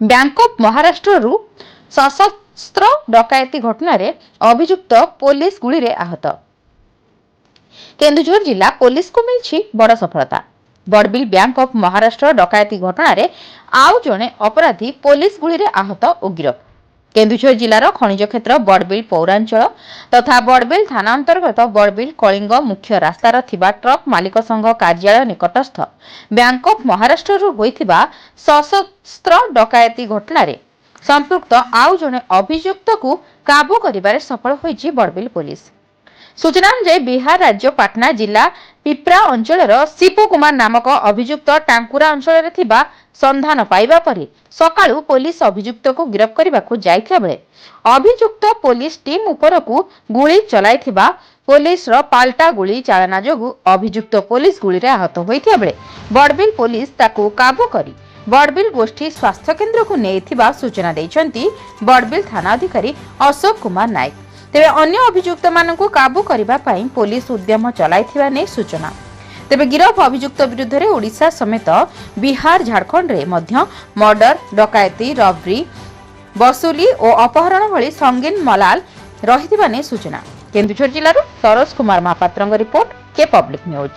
Bank of Maharashtra सशस्त्र डकायती घटना अभियुक्त पुलिस गुली रे आहत। केन्दुझर जिला पुलिस को मिली बड़ सफलता। बड़बिल बैंक ऑफ महाराष्ट्र डकायती घटना आउ जड़े अपराधी पुलिस गुली रे आहत और गिरफ। केन्दुझर जिलार खनिज क्षेत्र बड़बिल पौरांचल तथा बड़बिल थाना अंतर्गत बड़बिल कलिंग मुख्य रास्तार थिबा ट्रक मालिक संघ कार्यालय निकटस्थ बैंक ऑफ महाराष्ट्र होइथिबा सशस्त्र डकायती घटना संपृक्त आउ जड़े अभियुक्त को काबू करिबारे सफल होइछि बड़बिल पुलिस। सूचना अनुसार बिहार राज्य पाटना जिला पिपरा अंचल शिव कुमार नामक अभियुक्त टांकुरा अंचल संधान पाइबा परे सकाळु पुलिस अभियुक्त को गिरफ करने को जाइथिबा बेले अभियुक्त पुलिस टीम उपर को गुली चलाइथिबा पुलिस रो पाल्टा गुली चालना जोगु अभियुक्त पुलिस गुली रे आहत होइथिबा बेले बड़बिल पुलिस ताकू काबू करी बड़बिल गोष्ठी स्वास्थ्य केन्द्र को नेइथिबा सूचना दैछंती बड़बिल थाना अधिकारी अशोक कुमार नायक। तेबे अन्य अभियुक्त मानकु काबू करिबा पई पुलिस उद्यम चलाइथिबा नै सूचना। तेबे गिरफ अभियुक्त विरुद्ध रे ओडिशा समेत बिहार झारखंड रे मध्य मर्डर डकायती रबरी वसूली और अपहरण भली संगीन मलाल रहिथिबा नै सूचना। केन्दुझर जिल्लार सरोज कुमार महापात्रଙ୍କ रिपोर्ट के पब्लिक न्यूज।